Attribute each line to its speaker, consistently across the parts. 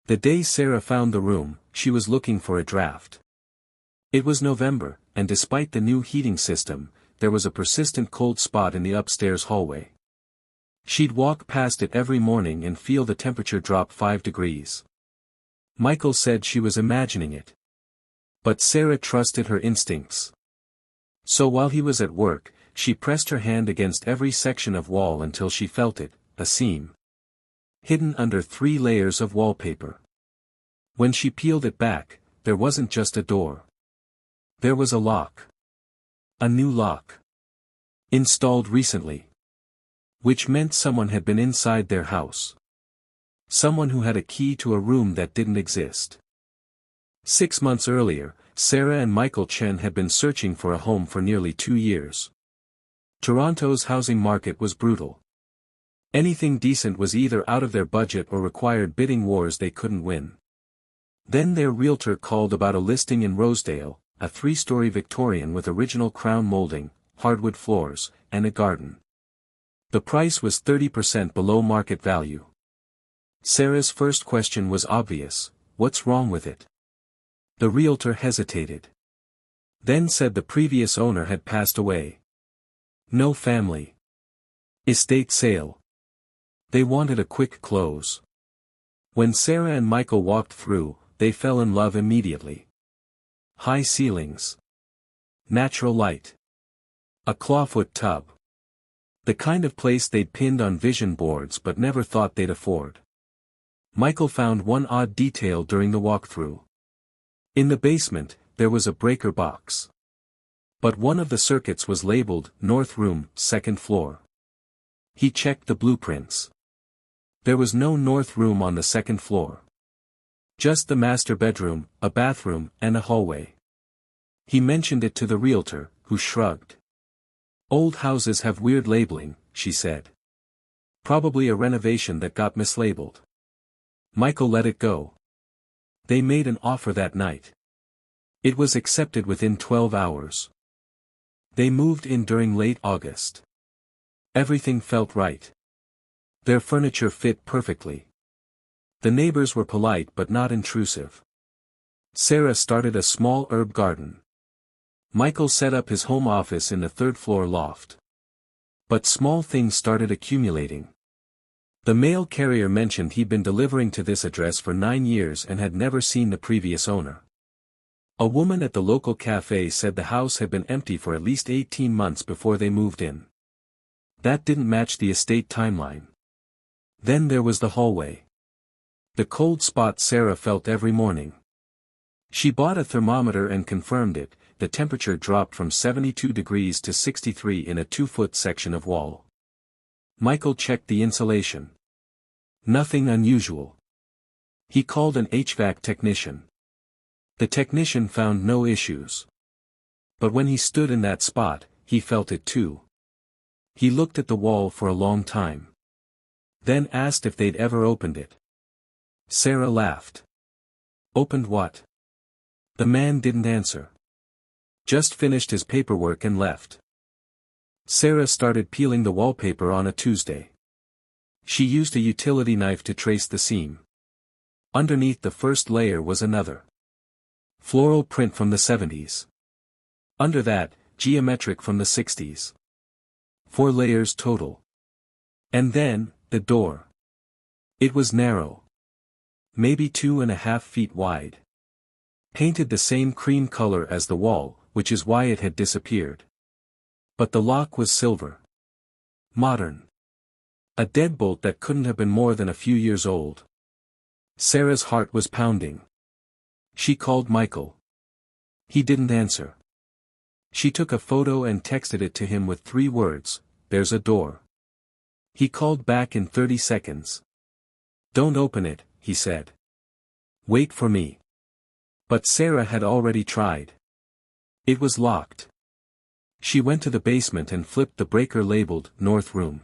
Speaker 1: The day Sarah found the room, she was looking for a draft. It was November, and despite the new heating system, there was a persistent cold spot in the upstairs hallway. She'd walk past it every morning and feel the temperature drop 5 degrees. Michael said she was imagining it. But Sarah trusted her instincts. So while he was at work, she pressed her hand against every section of wall until she felt it, a seam. Hidden under 3 layers of wallpaper. When she peeled it back, there wasn't just a door. There was a lock. A new lock. Installed recently. Which meant someone had been inside their house. Someone who had a key to a room that didn't exist. 6 months earlier, Sarah and Michael Chen had been searching for a home for nearly 2 years. Toronto's housing market was brutal. Anything decent was either out of their budget or required bidding wars they couldn't win. Then their realtor called about a listing in Rosedale, a 3-story Victorian with original crown molding, hardwood floors, and a garden. The price was 30% below market value. Sarah's first question was obvious: what's wrong with it? The realtor hesitated. Then said the previous owner had passed away. No family. Estate sale. They wanted a quick close. When Sarah and Michael walked through, they fell in love immediately. High ceilings. Natural light. A clawfoot tub. The kind of place they'd pinned on vision boards but never thought they'd afford. Michael found one odd detail during the walkthrough. In the basement, there was a breaker box. But one of the circuits was labeled North Room, 2nd floor. He checked the blueprints. There was no north room on the 2nd floor. Just the master bedroom, a bathroom, and a hallway. He mentioned it to the realtor, who shrugged. Old houses have weird labeling, she said. Probably a renovation that got mislabeled. Michael let it go. They made an offer that night. It was accepted within 12 hours. They moved in during late August. Everything felt right. Their furniture fit perfectly. The neighbors were polite but not intrusive. Sarah started a small herb garden. Michael set up his home office in the 3rd-floor loft. But small things started accumulating. The mail carrier mentioned he'd been delivering to this address for 9 years and had never seen the previous owner. A woman at the local cafe said the house had been empty for at least 18 months before they moved in. That didn't match the estate timeline. Then there was the hallway. The cold spot Sarah felt every morning. She bought a thermometer and confirmed it. The temperature dropped from 72 degrees to 63 in a 2-foot section of wall. Michael checked the insulation. Nothing unusual. He called an HVAC technician. The technician found no issues. But when he stood in that spot, he felt it too. He looked at the wall for a long time. Then asked if they'd ever opened it. Sarah laughed. Opened what? The man didn't answer. Just finished his paperwork and left. Sarah started peeling the wallpaper on a Tuesday. She used a utility knife to trace the seam. Underneath the first layer was another. Floral print from the 70s. Under that, geometric from the 60s. 4 layers total. And then, the door. It was narrow. Maybe 2.5 feet wide. Painted the same cream color as the wall, which is why it had disappeared. But the lock was silver. Modern. A deadbolt that couldn't have been more than a few years old. Sarah's heart was pounding. She called Michael. He didn't answer. She took a photo and texted it to him with 3 words, "There's a door." He called back in 30 seconds. "Don't open it," he said. "Wait for me." But Sarah had already tried. It was locked. She went to the basement and flipped the breaker labeled North Room.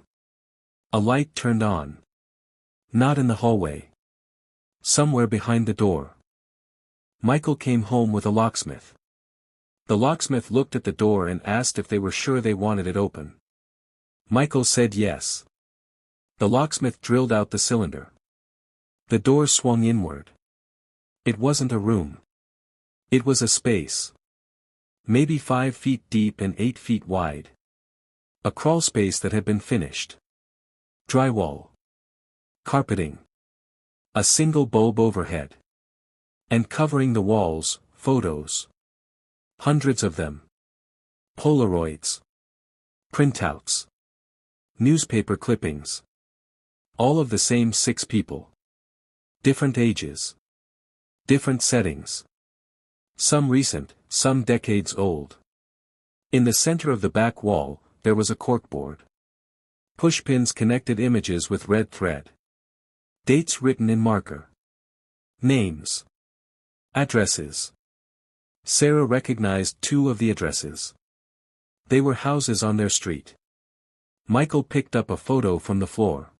Speaker 1: A light turned on. Not in the hallway. Somewhere behind the door. Michael came home with a locksmith. The locksmith looked at the door and asked if they were sure they wanted it open. Michael said yes. The locksmith drilled out the cylinder. The door swung inward. It wasn't a room. It was a space. Maybe 5 feet deep and 8 feet wide. A crawl space that had been finished. Drywall. Carpeting. A single bulb overhead. And covering the walls, photos. Hundreds of them. Polaroids. Printouts. Newspaper clippings. All of the same 6 people. Different ages. Different settings. Some recent, some decades old. In the center of the back wall, there was a corkboard. Pushpins connected images with red thread. Dates written in marker. Names. Addresses. Sarah recognized 2 of the addresses. They were houses on their street. Michael picked up a photo from the floor.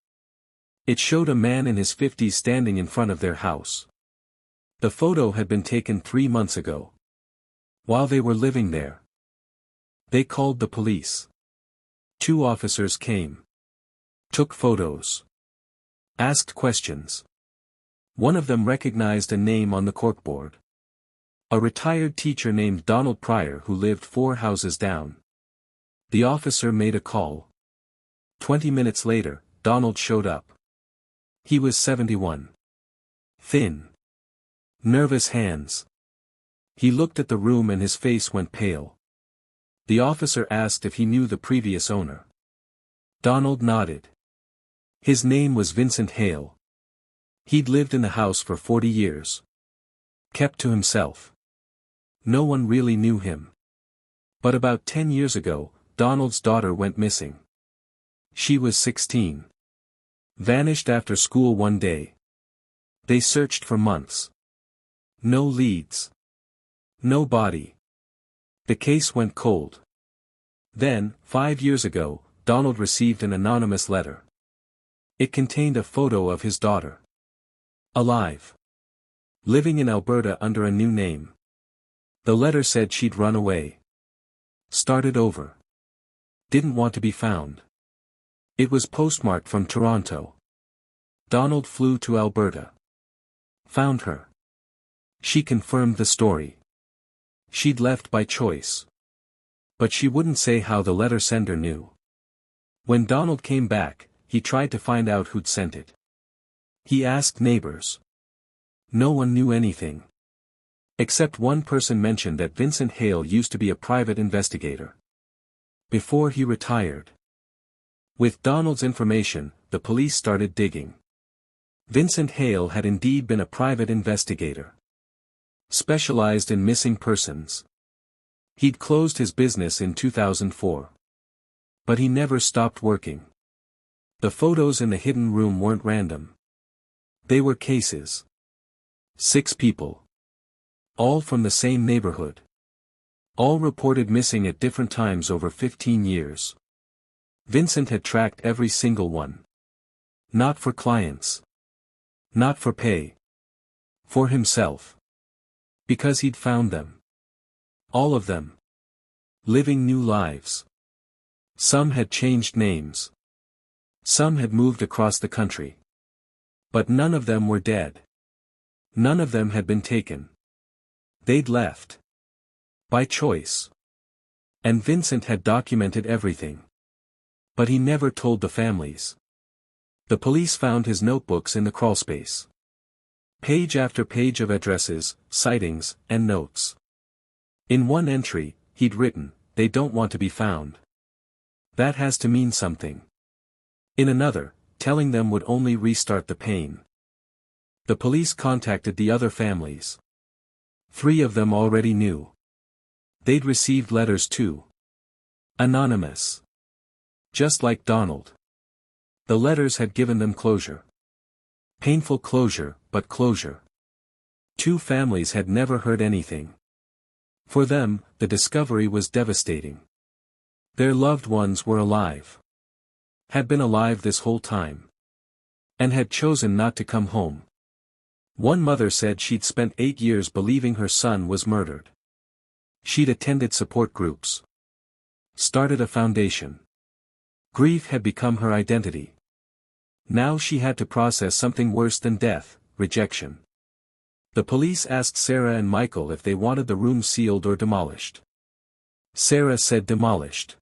Speaker 1: It showed a man in his 50s standing in front of their house. The photo had been taken 3 months ago. While they were living there. They called the police. 2 officers came. Took photos. Asked questions. One of them recognized a name on the corkboard. A retired teacher named Donald Pryor who lived 4 houses down. The officer made a call. 20 minutes later, Donald showed up. He was 71. Thin. Nervous hands. He looked at the room and his face went pale. The officer asked if he knew the previous owner. Donald nodded. His name was Vincent Hale. He'd lived in the house for 40 years. Kept to himself. No one really knew him. But about 10 years ago, Donald's daughter went missing. She was 16. Vanished after school one day. They searched for months. No leads. No body. The case went cold. Then, 5 years ago, Donald received an anonymous letter. It contained a photo of his daughter. Alive. Living in Alberta under a new name. The letter said she'd run away. Started over. Didn't want to be found. It was postmarked from Toronto. Donald flew to Alberta. Found her. She confirmed the story. She'd left by choice. But she wouldn't say how the letter sender knew. When Donald came back, he tried to find out who'd sent it. He asked neighbors. No one knew anything. Except one person mentioned that Vincent Hale used to be a private investigator. Before he retired. With Donald's information, the police started digging. Vincent Hale had indeed been a private investigator. Specialized in missing persons. He'd closed his business in 2004. But he never stopped working. The photos in the hidden room weren't random. They were cases. 6 people. All from the same neighborhood. All reported missing at different times over 15 years. Vincent had tracked every single one. Not for clients. Not for pay. For himself. Because he'd found them. All of them. Living new lives. Some had changed names. Some had moved across the country. But none of them were dead. None of them had been taken. They'd left. By choice. And Vincent had documented everything. But he never told the families. The police found his notebooks in the crawlspace. Page after page of addresses, sightings, and notes. In one entry, he'd written, "They don't want to be found." That has to mean something. In another, telling them would only restart the pain. The police contacted the other families. 3 of them already knew. They'd received letters too. Anonymous. Just like Donald. The letters had given them closure. Painful closure, but closure. 2 families had never heard anything. For them, the discovery was devastating. Their loved ones were alive. Had been alive this whole time. And had chosen not to come home. One mother said she'd spent 8 years believing her son was murdered. She'd attended support groups. Started a foundation. Grief had become her identity. Now she had to process something worse than death, rejection. The police asked Sarah and Michael if they wanted the room sealed or demolished. Sarah said demolished.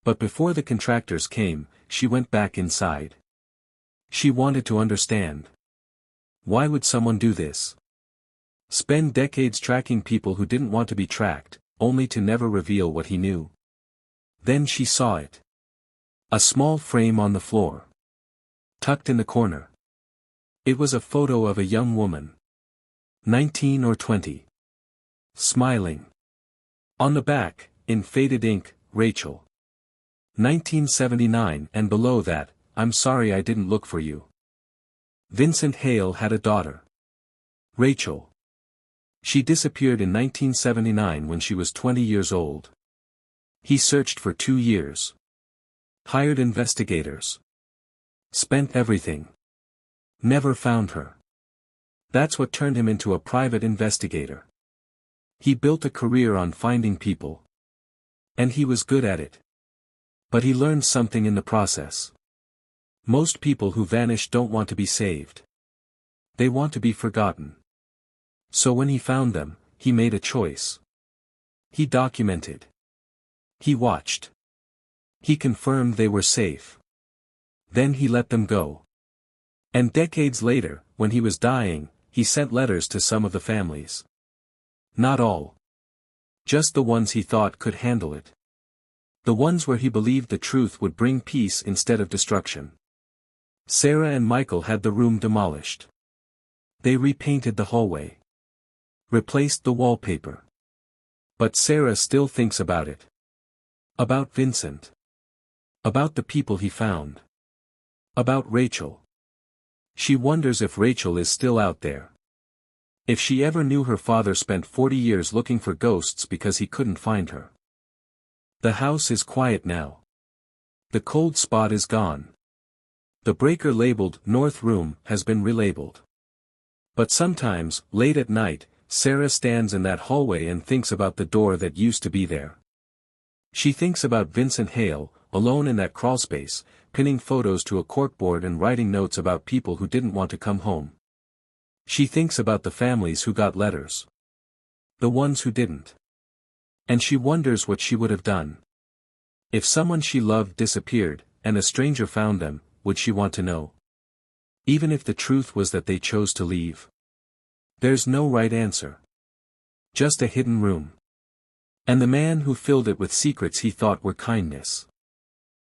Speaker 1: But before the contractors came, she went back inside. She wanted to understand. Why would someone do this? Spend decades tracking people who didn't want to be tracked, only to never reveal what he knew. Then she saw it. A small frame on the floor. Tucked in the corner. It was a photo of a young woman. 19 or 20. Smiling. On the back, in faded ink, Rachel. 1979, and below that, I'm sorry I didn't look for you. Vincent Hale had a daughter. Rachel. She disappeared in 1979 when she was 20 years old. He searched for 2 years. Hired investigators. Spent everything. Never found her. That's what turned him into a private investigator. He built a career on finding people. And he was good at it. But he learned something in the process. Most people who vanish don't want to be saved. They want to be forgotten. So when he found them, he made a choice. He documented. He watched. He confirmed they were safe. Then he let them go. And decades later, when he was dying, he sent letters to some of the families. Not all. Just the ones he thought could handle it. The ones where he believed the truth would bring peace instead of destruction. Sarah and Michael had the room demolished. They repainted the hallway. Replaced the wallpaper. But Sarah still thinks about it. About Vincent. About the people he found. About Rachel. She wonders if Rachel is still out there. If she ever knew her father spent 40 years looking for ghosts because he couldn't find her. The house is quiet now. The cold spot is gone. The breaker labeled North Room has been relabeled. But sometimes, late at night, Sarah stands in that hallway and thinks about the door that used to be there. She thinks about Vincent Hale, alone in that crawlspace, pinning photos to a corkboard and writing notes about people who didn't want to come home. She thinks about the families who got letters. The ones who didn't. And she wonders what she would have done. If someone she loved disappeared, and a stranger found them, would she want to know? Even if the truth was that they chose to leave. There's no right answer. Just a hidden room. And the man who filled it with secrets he thought were kindness.